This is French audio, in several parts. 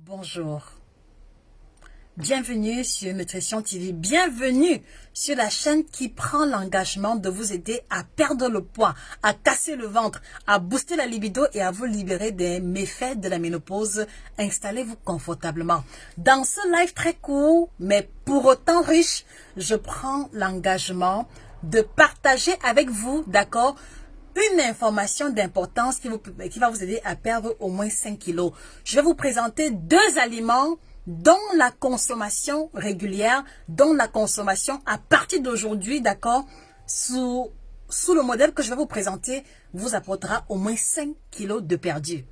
Bonjour, bienvenue sur Nutrition TV, bienvenue sur la chaîne qui prend l'engagement de vous aider à perdre le poids, à casser le ventre, à booster la libido et à vous libérer des méfaits de la ménopause. Installez-vous confortablement. Dans ce live très court, mais pour autant riche, je prends l'engagement de partager avec vous, d'accord, une information d'importance qui va vous aider à perdre au moins 5 kilos. Je vais vous présenter deux aliments dont la consommation régulière, dont la consommation à partir d'aujourd'hui, d'accord, sous le modèle que je vais vous présenter, vous apportera au moins 5 kilos de perdu.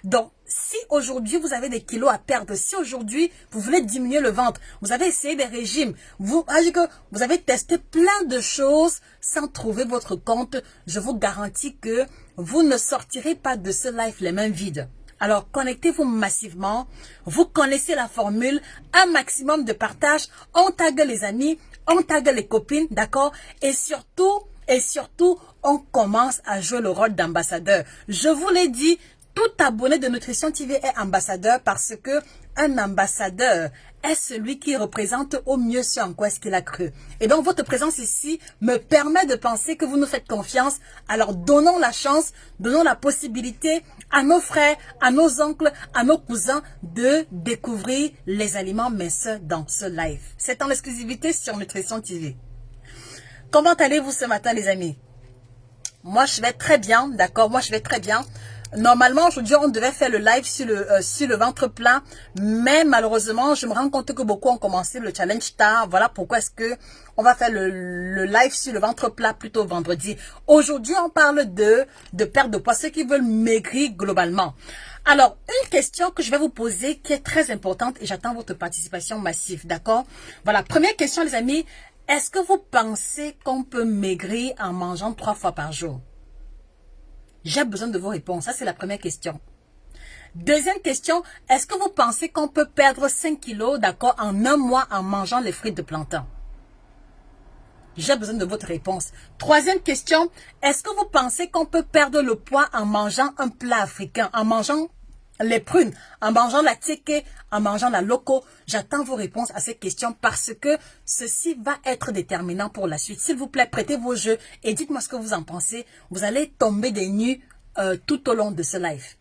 Donc, si aujourd'hui vous avez des kilos à perdre, si aujourd'hui vous voulez diminuer le ventre, vous avez essayé des régimes, vous avez testé plein de choses sans trouver votre compte, je vous garantis que vous ne sortirez pas de ce live les mains vides. Alors, connectez-vous massivement, vous connaissez la formule, un maximum de partage, on tag les amis, on tag les copines, d'accord? Et surtout, on commence à jouer le rôle d'ambassadeur. Je vous l'ai dit, tout abonné de Nutrition TV est ambassadeur parce que un ambassadeur est celui qui représente au mieux ce en quoi est-ce qu'il a cru. Et donc votre présence ici me permet de penser que vous nous faites confiance. Alors donnons la chance, donnons la possibilité à nos frères, à nos oncles, à nos cousins de découvrir les aliments minceurs dans ce live. C'est en exclusivité sur Nutrition TV. Comment allez-vous ce matin les amis? Moi je vais très bien, d'accord? Moi je vais très bien. Normalement, aujourd'hui, on devait faire le live sur le ventre plein, mais malheureusement, je me rends compte que beaucoup ont commencé le challenge tard. Voilà pourquoi est-ce que on va faire le live sur le ventre plat plutôt vendredi. Aujourd'hui, on parle de perte de poids, ceux qui veulent maigrir globalement. Alors, une question que je vais vous poser qui est très importante et j'attends votre participation massive, d'accord? Voilà, première question les amis, est-ce que vous pensez qu'on peut maigrir en mangeant 3 fois par jour? J'ai besoin de vos réponses. Ça, c'est la première question. Deuxième question, est-ce que vous pensez qu'on peut perdre 5 kilos, d'accord, en un mois en mangeant les fruits de plantain? J'ai besoin de votre réponse. Troisième question, est-ce que vous pensez qu'on peut perdre le poids en mangeant un plat africain, en mangeant les prunes, en mangeant la teke, en mangeant la loco? J'attends vos réponses à ces questions parce que ceci va être déterminant pour la suite. S'il vous plaît, prêtez vos jeux et dites-moi ce que vous en pensez. Vous allez tomber des nues tout au long de ce live.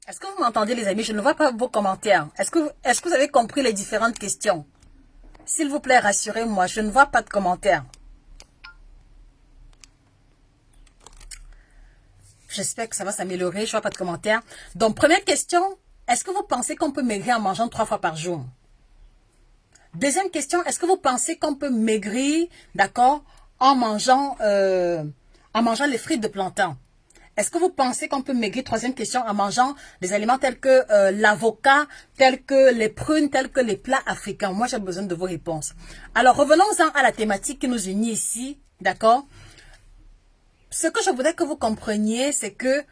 Est-ce que vous m'entendez les amis? Je ne vois pas vos commentaires. Est-ce que vous avez compris les différentes questions? S'il vous plaît, rassurez-moi, je ne vois pas de commentaires. J'espère que ça va s'améliorer, je ne vois pas de commentaires. Donc, première question, est-ce que vous pensez qu'on peut maigrir en mangeant 3 fois par jour? Deuxième question, est-ce que vous pensez qu'on peut maigrir, d'accord, en mangeant les fruits de plantain? Est-ce que vous pensez qu'on peut maigrir, troisième question, en mangeant des aliments tels que l'avocat, tels que les prunes, tels que les plats africains? Moi, j'ai besoin de vos réponses. Alors, revenons-en à la thématique qui nous unit ici, d'accord? Ce que je voudrais que vous compreniez, c'est que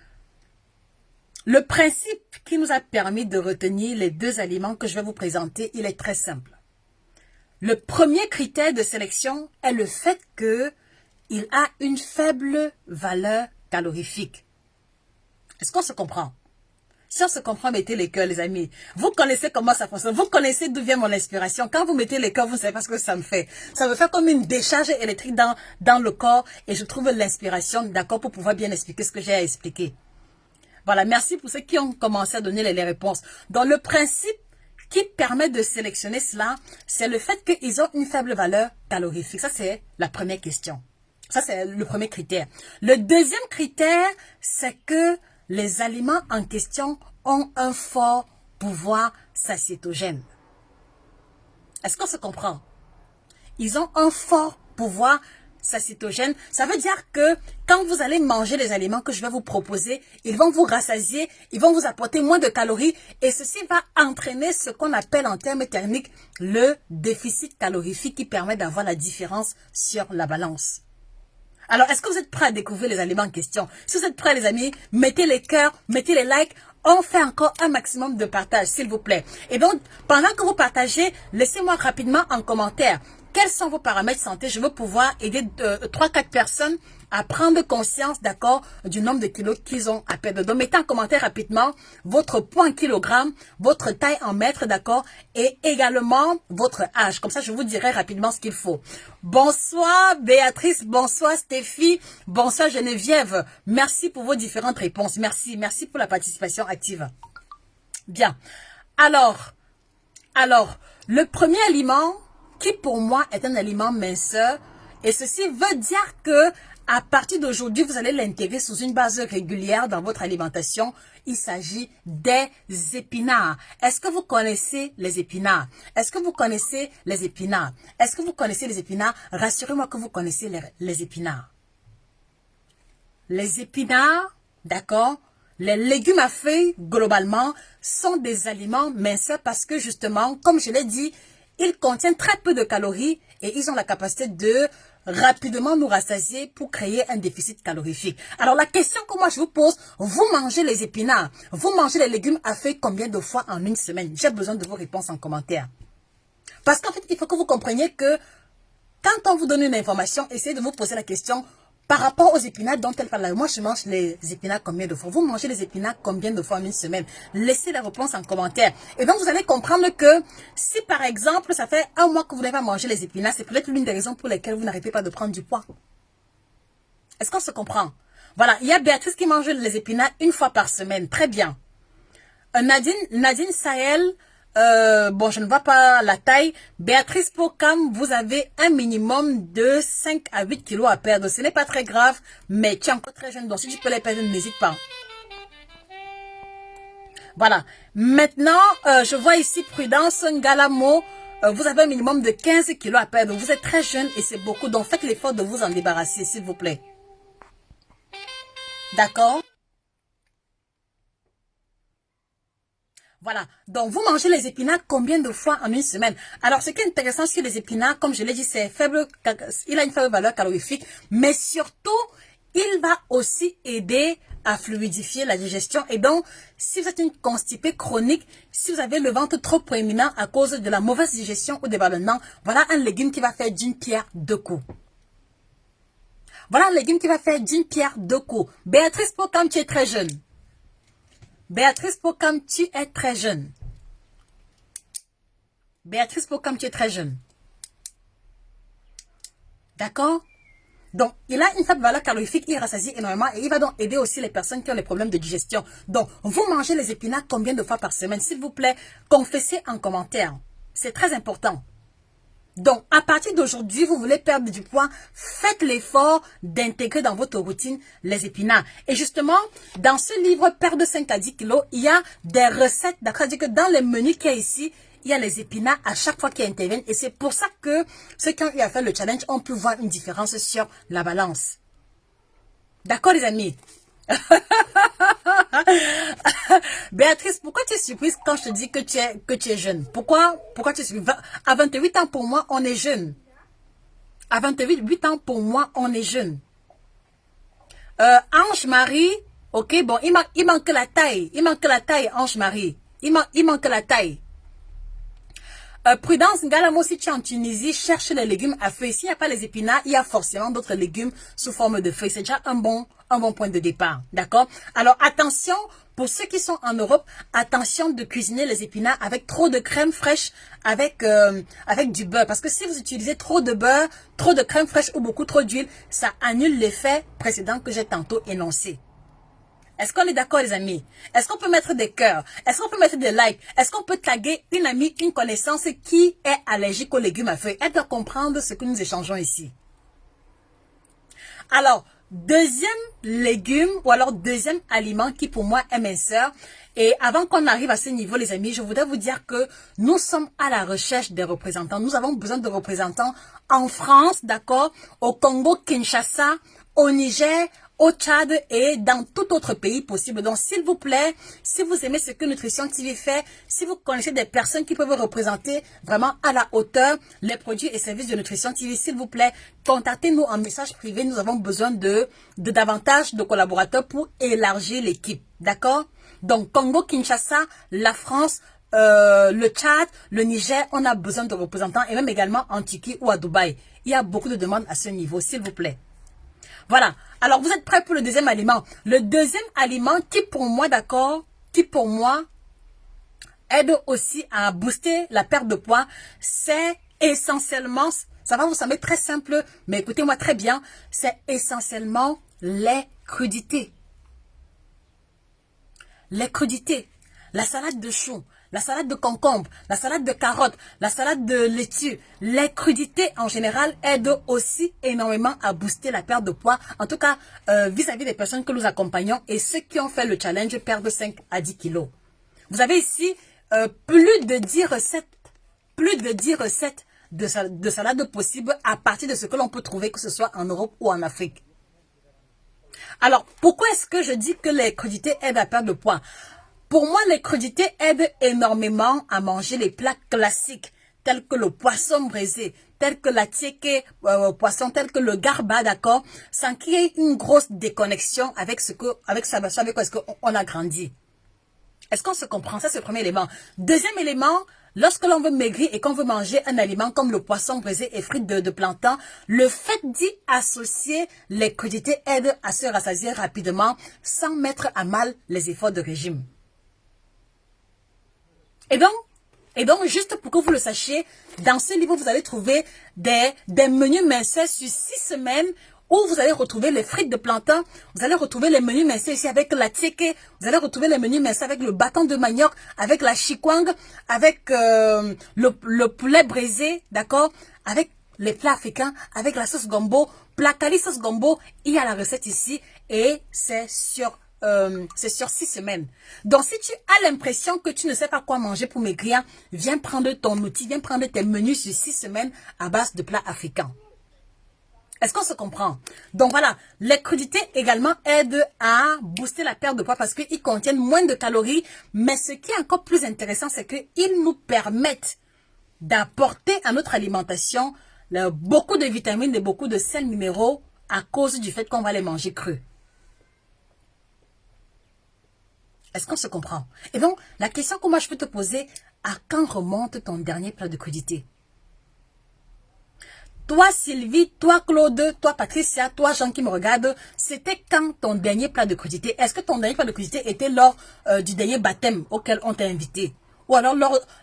le principe qui nous a permis de retenir les deux aliments que je vais vous présenter, il est très simple. Le premier critère de sélection est le fait qu'il a une faible valeur calorifique. Est-ce qu'on se comprend? Si on se comprend, mettez les cœurs, les amis. Vous connaissez comment ça fonctionne. Vous connaissez d'où vient mon inspiration. Quand vous mettez les cœurs, vous ne savez pas ce que ça me fait. Ça me fait comme une décharge électrique dans le corps et je trouve l'inspiration, d'accord, pour pouvoir bien expliquer ce que j'ai à expliquer. Voilà, merci pour ceux qui ont commencé à donner les réponses. Donc, le principe qui permet de sélectionner cela, c'est le fait qu'ils ont une faible valeur calorifique. Ça, c'est la première question. Ça, c'est le premier critère. Le deuxième critère, c'est que les aliments en question ont un fort pouvoir satiétogène. Est-ce qu'on se comprend? Ils ont un fort pouvoir satiétogène. Ça veut dire que quand vous allez manger les aliments que je vais vous proposer, ils vont vous rassasier, ils vont vous apporter moins de calories et ceci va entraîner ce qu'on appelle en termes thermiques le déficit calorifique qui permet d'avoir la différence sur la balance. Alors, est-ce que vous êtes prêts à découvrir les aliments en question? Si vous êtes prêts, les amis, mettez les cœurs, mettez les likes. On fait encore un maximum de partage, s'il vous plaît. Et donc, pendant que vous partagez, laissez-moi rapidement en commentaire. quels sont vos paramètres santé. Je veux pouvoir aider 3-4 personnes à prendre conscience, d'accord, du nombre de kilos qu'ils ont à perdre. Donc, mettez en commentaire rapidement votre poids en kilogrammes, votre taille en mètres, d'accord, et également votre âge. Comme ça, je vous dirai rapidement ce qu'il faut. Bonsoir Béatrice, bonsoir Stéphie, bonsoir Geneviève. Merci pour vos différentes réponses. Merci, merci pour la participation active. Bien. Alors, le premier aliment qui pour moi est un aliment minceur, et ceci veut dire que à partir d'aujourd'hui, vous allez l'intégrer sous une base régulière dans votre alimentation. Il s'agit des épinards. Est-ce que vous connaissez les épinards? Est-ce que vous connaissez les épinards? Est-ce que vous connaissez les épinards? Rassurez-moi que vous connaissez les épinards. Les épinards, d'accord? Les légumes à feuilles, globalement, sont des aliments minceurs parce que justement, comme je l'ai dit, ils contiennent très peu de calories et ils ont la capacité de rapidement nous rassasier pour créer un déficit calorifique. Alors la question que moi je vous pose, vous mangez les épinards, vous mangez les légumes à feuilles combien de fois en une semaine? J'ai besoin de vos réponses en commentaire. Parce qu'en fait, il faut que vous compreniez que quand on vous donne une information, essayez de vous poser la question par rapport aux épinards dont elle parle. Moi, je mange les épinards combien de fois? Vous mangez les épinards combien de fois en une semaine? Laissez la réponse en commentaire. Et donc, vous allez comprendre que si, par exemple, ça fait un mois que vous n'avez pas mangé les épinards, c'est peut-être l'une des raisons pour lesquelles vous n'arrêtez pas de prendre du poids. Est-ce qu'on se comprend? Voilà, il y a Béatrice qui mange les épinards une fois par semaine. Très bien. Nadine Sahel, bon, je ne vois pas la taille. Béatrice Pokam, vous avez un minimum de 5 à 8 kilos à perdre. Ce n'est pas très grave, mais tu es encore très jeune, donc si tu peux les perdre, n'hésite pas. Voilà. Maintenant, je vois ici Prudence Ngalamo. Vous avez un minimum de 15 kilos à perdre. Vous êtes très jeune et c'est beaucoup, donc faites l'effort de vous en débarrasser, s'il vous plaît. D'accord? Voilà, donc vous mangez les épinards combien de fois en une semaine? Alors, ce qui est intéressant sur les épinards, comme je l'ai dit, c'est faible, il a une faible valeur calorifique, mais surtout, il va aussi aider à fluidifier la digestion. Et donc, si vous êtes une constipée chronique, si vous avez le ventre trop proéminent à cause de la mauvaise digestion ou des ballonnements, voilà un légume qui va faire d'une pierre deux coups. Voilà un légume qui va faire d'une pierre deux coups. Béatrice Pokam, tu es très jeune. Béatrice Pokam, tu es très jeune. Béatrice Pokam, tu es très jeune. D'accord? Donc, il a une faible valeur calorifique, il rassasie énormément et il va donc aider aussi les personnes qui ont les problèmes de digestion. Donc, vous mangez les épinards combien de fois par semaine? S'il vous plaît, confessez en commentaire. C'est très important. Donc, à partir d'aujourd'hui, vous voulez perdre du poids, faites l'effort d'intégrer dans votre routine les épinards. Et justement, dans ce livre, Perdre de 5 à 10 kilos, il y a des recettes, d'accord? C'est-à-dire que dans le menu qu'il y a ici, il y a les épinards à chaque fois qu'ils interviennent. Et c'est pour ça que ceux qui ont eu à faire le challenge ont pu voir une différence sur la balance. D'accord, les amis? Béatrice, pourquoi tu es surprise quand je te dis que tu es jeune? Pourquoi tu es surprise? À 28 ans, pour moi, on est jeune. À 28 ans, pour moi, on est jeune. Ange-Marie, ok, bon, il manque la taille. Il manque la taille, Ange-Marie. Il manque la taille. Prudence Ngalamo, si tu es en Tunisie, cherche les légumes à feuilles. S'il n'y a pas les épinards, il y a forcément d'autres légumes sous forme de feuilles. C'est déjà un bon point de départ. D'accord? Alors, attention, pour ceux qui sont en Europe, attention de cuisiner les épinards avec trop de crème fraîche, avec du beurre. Parce que si vous utilisez trop de beurre, trop de crème fraîche ou beaucoup trop d'huile, ça annule l'effet précédent que j'ai tantôt énoncé. Est-ce qu'on est d'accord, les amis? Est-ce qu'on peut mettre des cœurs? Est-ce qu'on peut mettre des likes? Est-ce qu'on peut taguer une amie, une connaissance qui est allergique aux légumes à feuilles? Elle doit comprendre ce que nous échangeons ici. Alors, deuxième légume ou alors deuxième aliment qui pour moi est minceur. Et avant qu'on arrive à ce niveau, les amis, je voudrais vous dire que nous sommes à la recherche des représentants. Nous avons besoin de représentants en France, d'accord, au Congo, Kinshasa, au Niger, au Tchad et dans tout autre pays possible. Donc, s'il vous plaît, si vous aimez ce que Nutrition TV fait, si vous connaissez des personnes qui peuvent vous représenter vraiment à la hauteur les produits et services de Nutrition TV, s'il vous plaît, contactez-nous en message privé. Nous avons besoin de davantage de collaborateurs pour élargir l'équipe. D'accord? Donc, Congo, Kinshasa, la France, le Tchad, le Niger, on a besoin de représentants et même également en Turquie ou à Dubaï. Il y a beaucoup de demandes à ce niveau, s'il vous plaît. Voilà. Alors, vous êtes prêts pour le deuxième aliment? Le deuxième aliment qui pour moi, d'accord, qui pour moi aide aussi à booster la perte de poids, c'est essentiellement, ça va vous sembler très simple, mais écoutez-moi très bien, c'est essentiellement les crudités. Les crudités, la salade de choux, la salade de concombre, la salade de carottes, la salade de laitue, les crudités en général aident aussi énormément à booster la perte de poids. En tout cas, vis-à-vis des personnes que nous accompagnons et ceux qui ont fait le challenge perdre 5 à 10 kilos. Vous avez ici plus de 10 recettes de salade possibles à partir de ce que l'on peut trouver, que ce soit en Europe ou en Afrique. Alors, pourquoi est-ce que je dis que les crudités aident à perdre de poids? Pour moi, les crudités aident énormément à manger les plats classiques, tels que le poisson braisé, tels que la tiéké poisson, tels que le garba, d'accord, sans qu'il y ait une grosse déconnexion avec ce qu'on a grandi. Est-ce qu'on se comprend? Ça, c'est le premier élément. Deuxième élément, lorsque l'on veut maigrir et qu'on veut manger un aliment comme le poisson braisé et frites de plantain, le fait d'y associer les crudités aide à se rassasier rapidement sans mettre à mal les efforts de régime. Et donc, juste pour que vous le sachiez, dans ce livre, vous allez trouver des menus minceurs sur 6 semaines où vous allez retrouver les frites de plantain, vous allez retrouver les menus minceurs ici avec la tiéké, vous allez retrouver les menus minceurs avec le bâton de manioc, avec la chikwang, avec le poulet braisé, d'accord, avec les plats africains, avec la sauce gombo, placali sauce gombo, il y a la recette ici et c'est sur 6 semaines. Donc, si tu as l'impression que tu ne sais pas quoi manger pour maigrir, viens prendre ton outil, viens prendre tes menus sur 6 semaines à base de plats africains. Est-ce qu'on se comprend? Donc voilà, les crudités également aident à booster la perte de poids parce qu'ils contiennent moins de calories. Mais ce qui est encore plus intéressant, c'est qu'ils nous permettent d'apporter à notre alimentation beaucoup de vitamines et beaucoup de sels minéraux à cause du fait qu'on va les manger crus. Est-ce qu'on se comprend? Et donc, la question que moi je peux te poser, à quand remonte ton dernier plat de crudité? Toi Sylvie, toi Claude, toi Patricia, toi Jean qui me regarde, c'était quand ton dernier plat de crudité? Est-ce que ton dernier plat de crudité était lors du dernier baptême auquel on t'a invité? Ou alors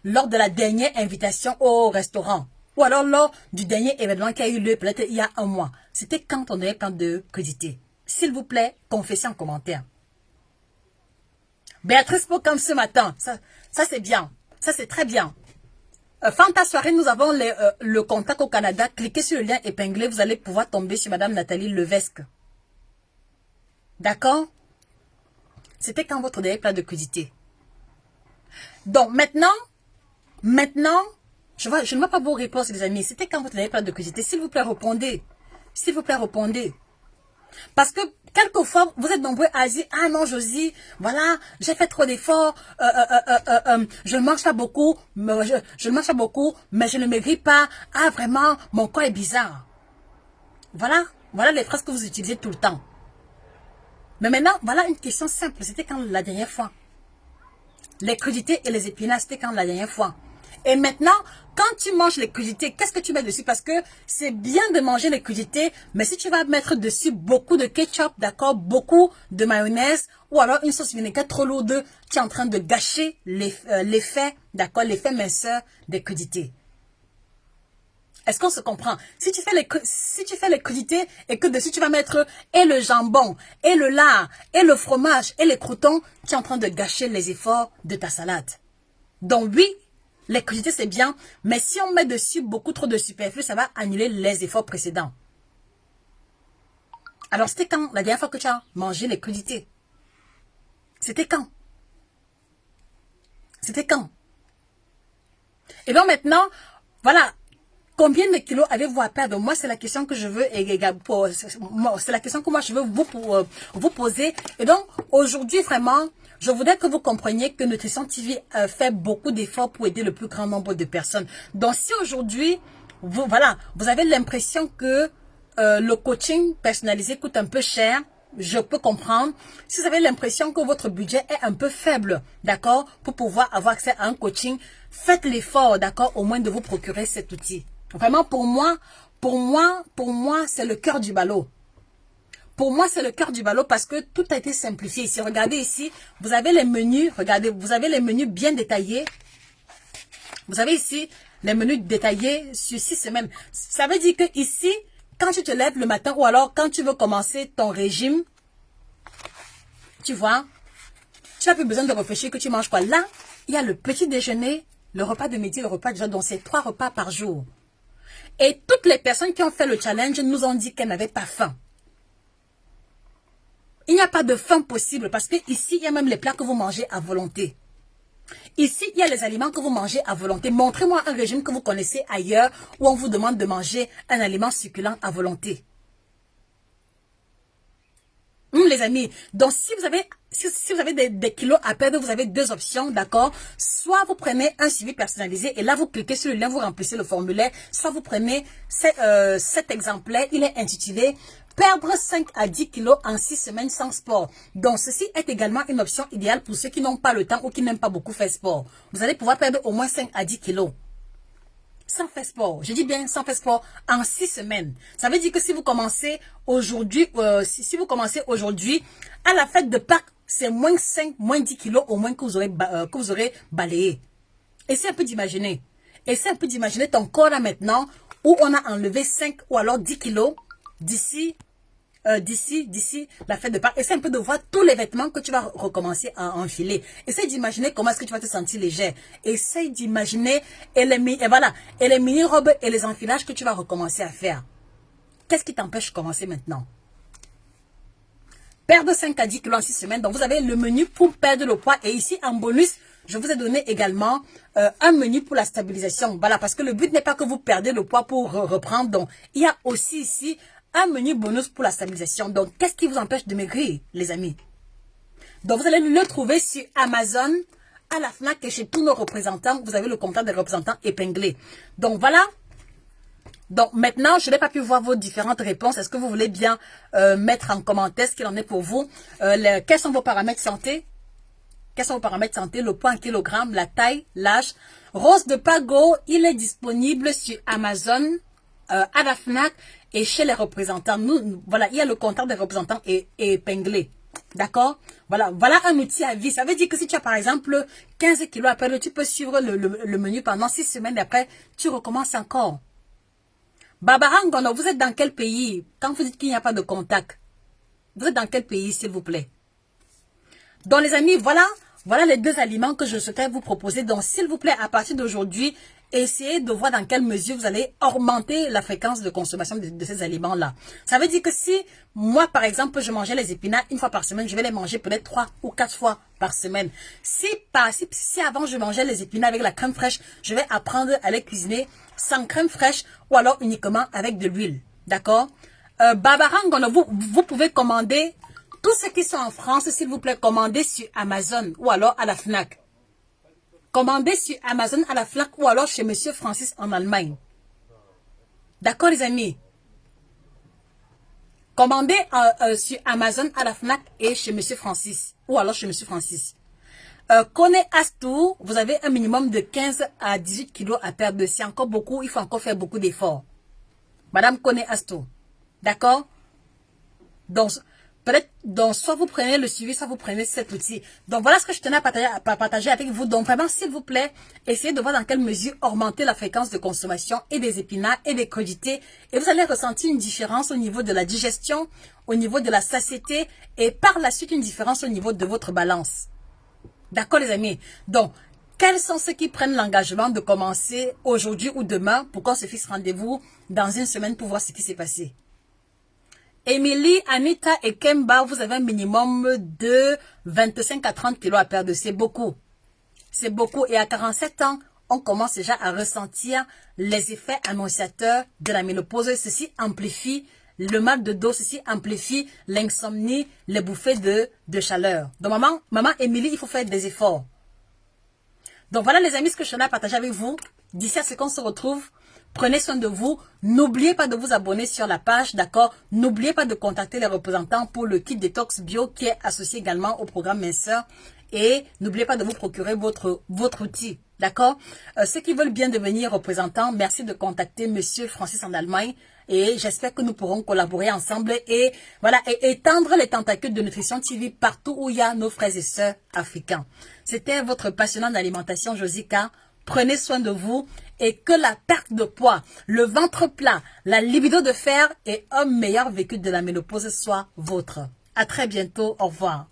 lors de la dernière invitation au restaurant? Ou alors lors du dernier événement qui a eu lieu peut-être il y a un mois? C'était quand ton dernier plat de crudité? S'il vous plaît, confessez en commentaire. Béatrice Pocam ce matin, ça c'est bien, ça c'est très bien. Fanta Soirée, nous avons le contact au Canada. Cliquez sur le lien épinglé, vous allez pouvoir tomber sur Madame Nathalie Levesque. D'accord? C'était quand votre dernier plat de crudité? Donc maintenant, je ne vois pas vos réponses les amis. C'était quand votre dernier plat de crudité? S'il vous plaît, répondez. S'il vous plaît, répondez. Parce que quelquefois, vous êtes nombreux à dire, ah non Josie, voilà, j'ai fait trop d'efforts, je ne mange pas beaucoup, mais je ne mange pas beaucoup, mais je ne maigris pas. Ah vraiment, mon corps est bizarre. Voilà les phrases que vous utilisez tout le temps. Mais maintenant, voilà une question simple. C'était quand la dernière fois? Les crudités et les épinards, c'était quand la dernière fois? Et maintenant, quand tu manges les crudités, qu'est-ce que tu mets dessus? Parce que c'est bien de manger les crudités, mais si tu vas mettre dessus beaucoup de ketchup, d'accord, beaucoup de mayonnaise, ou alors une sauce vinaigre trop lourde, tu es en train de gâcher l'effet, d'accord, l'effet minceur des crudités. Est-ce qu'on se comprend? Si tu fais les crudités et que dessus tu vas mettre et le jambon, et le lard, et le fromage, et les croûtons, tu es en train de gâcher les efforts de ta salade. Donc oui, les crudités c'est bien, mais si on met dessus beaucoup trop de superflu, ça va annuler les efforts précédents. Alors c'était quand la dernière fois que tu as mangé les crudités? C'était quand? C'était quand? Et donc maintenant, voilà, combien de kilos avez-vous à perdre? Moi, c'est la question que je veux, c'est la question que moi je veux vous poser. Et donc, aujourd'hui, vraiment, je voudrais que vous compreniez que Nutrition TV fait beaucoup d'efforts pour aider le plus grand nombre de personnes. Donc, si aujourd'hui, vous avez l'impression que le coaching personnalisé coûte un peu cher, je peux comprendre. Si vous avez l'impression que votre budget est un peu faible, d'accord, pour pouvoir avoir accès à un coaching, faites l'effort, d'accord, au moins de vous procurer cet outil. Vraiment, pour moi, c'est le cœur du ballot. Pour moi, c'est le cœur du ballot parce que tout a été simplifié ici. Regardez ici, vous avez les menus, regardez, vous avez les menus bien détaillés. Vous avez ici les menus détaillés sur 6 semaines. Ça veut dire que ici, quand tu te lèves le matin ou alors quand tu veux commencer ton régime, tu vois, tu n'as plus besoin de réfléchir que tu manges quoi. Là, il y a le petit déjeuner, le repas de midi, le repas de jour, donc c'est 3 repas par jour. Et toutes les personnes qui ont fait le challenge nous ont dit qu'elles n'avaient pas faim. Il n'y a pas de faim possible parce que ici, il y a même les plats que vous mangez à volonté. Ici, il y a les aliments que vous mangez à volonté. Montrez-moi un régime que vous connaissez ailleurs où on vous demande de manger un aliment succulent à volonté. Les amis, donc si vous avez des kilos à perdre, vous avez 2 options, d'accord? Soit vous prenez un suivi personnalisé et là vous cliquez sur le lien, vous remplissez le formulaire, soit vous prenez cet exemplaire, il est intitulé perdre 5 à 10 kilos en 6 semaines sans sport. Donc ceci est également une option idéale pour ceux qui n'ont pas le temps ou qui n'aiment pas beaucoup faire sport. Vous allez pouvoir perdre au moins 5 à 10 kilos. Sans faire sport, je dis bien sans faire sport, en 6 semaines. Ça veut dire que si vous commencez aujourd'hui, si vous commencez aujourd'hui, à la fête de Pâques, c'est moins 5, moins 10 kilos au moins que vous aurez balayé. Essayez un peu d'imaginer. Essayez un peu d'imaginer ton corps là maintenant, où on a enlevé 5 ou alors 10 kilos d'ici la fête de Pâques. Essaye un peu de voir tous les vêtements que tu vas recommencer à enfiler. Essaye d'imaginer comment est-ce que tu vas te sentir léger. Essaye d'imaginer et les mini-robes et les enfilages que tu vas recommencer à faire. Qu'est-ce qui t'empêche de commencer maintenant? Perdre 5 à 10 kilos en 6 semaines. Donc, vous avez le menu pour perdre le poids. Et ici, en bonus, je vous ai donné également un menu pour la stabilisation. Voilà, parce que le but n'est pas que vous perdez le poids pour reprendre. Donc, il y a aussi ici un menu bonus pour la stabilisation. Donc, qu'est-ce qui vous empêche de maigrir, les amis? Donc, vous allez le trouver sur Amazon, à la FNAC et chez tous nos représentants. Vous avez le contact des représentants épinglé. Donc, voilà. Donc, maintenant, je n'ai pas pu voir vos différentes réponses. Est-ce que vous voulez bien mettre en commentaire ce qu'il en est pour vous? Quels sont vos paramètres santé? Quels sont vos paramètres santé? Le poids en kilogrammes, la taille, l'âge. Rose de Pago, il est disponible sur Amazon, à la FNAC et chez les représentants. Voilà, il y a le contact des représentants épinglé. D'accord? Voilà un outil à vie. Ça veut dire que si tu as par exemple 15 kilos à perdre, tu peux suivre le menu pendant 6 semaines et après, tu recommences encore. Barbara Ngono, vous êtes dans quel pays? Quand vous dites qu'il n'y a pas de contact, vous êtes dans quel pays, s'il vous plaît? Donc, les amis, voilà les 2 aliments que je souhaitais vous proposer. Donc, s'il vous plaît, à partir d'aujourd'hui, essayez de voir dans quelle mesure vous allez augmenter la fréquence de consommation de ces aliments-là. Ça veut dire que si, moi, par exemple, je mangeais les épinards 1 fois par semaine, je vais les manger peut-être 3 ou 4 fois par semaine. Si avant, je mangeais les épinards avec la crème fraîche, je vais apprendre à les cuisiner sans crème fraîche ou alors uniquement avec de l'huile. D'accord? Barbara Ngono, vous pouvez commander tous ceux qui sont en France, s'il vous plaît, commandez sur Amazon ou alors à la FNAC. Commandez sur Amazon à la FNAC ou alors chez Monsieur Francis en Allemagne. D'accord, les amis? Commandez sur Amazon à la FNAC et chez Monsieur Francis ou alors chez Monsieur Francis. Connaît Astou, vous avez un minimum de 15 à 18 kilos à perdre. C'est encore beaucoup, il faut encore faire beaucoup d'efforts. Madame Connaît Astou. D'accord? Donc, peut-être, soit vous prenez le suivi, soit vous prenez cet outil. Donc, voilà ce que je tenais à partager avec vous. Donc, vraiment, s'il vous plaît, essayez de voir dans quelle mesure augmenter la fréquence de consommation et des épinards et des crudités. Et vous allez ressentir une différence au niveau de la digestion, au niveau de la satiété et par la suite une différence au niveau de votre balance. D'accord, les amis? Donc, quels sont ceux qui prennent l'engagement de commencer aujourd'hui ou demain pour qu'on se fixe rendez-vous dans 1 semaine pour voir ce qui s'est passé? Émilie, Anita et Kemba, vous avez un minimum de 25 à 30 kilos à perdre. C'est beaucoup. C'est beaucoup. Et à 47 ans, on commence déjà à ressentir les effets annonciateurs de la ménopause. Ceci amplifie le mal de dos, ceci amplifie l'insomnie, les bouffées de chaleur. Donc, maman Émilie, il faut faire des efforts. Donc, voilà les amis, ce que je tenais à partager avec vous. D'ici à ce qu'on se retrouve, Prenez soin de vous. N'oubliez pas de vous abonner sur la page, d'accord? N'oubliez pas de contacter les représentants pour le kit détox bio qui est associé également au programme minceur. Et n'oubliez pas de vous procurer votre outil, d'accord? Ceux qui veulent bien devenir représentants, merci de contacter Monsieur Francis en Allemagne. Et j'espère que nous pourrons collaborer ensemble et voilà, et étendre les tentacules de Nutrition TV partout où il y a nos frères et sœurs africains. C'était votre passionnante alimentation Josica. Prenez soin de vous et que la perte de poids, le ventre plat, la libido de fer et un meilleur vécu de la ménopause soit vôtre. À très bientôt. Au revoir.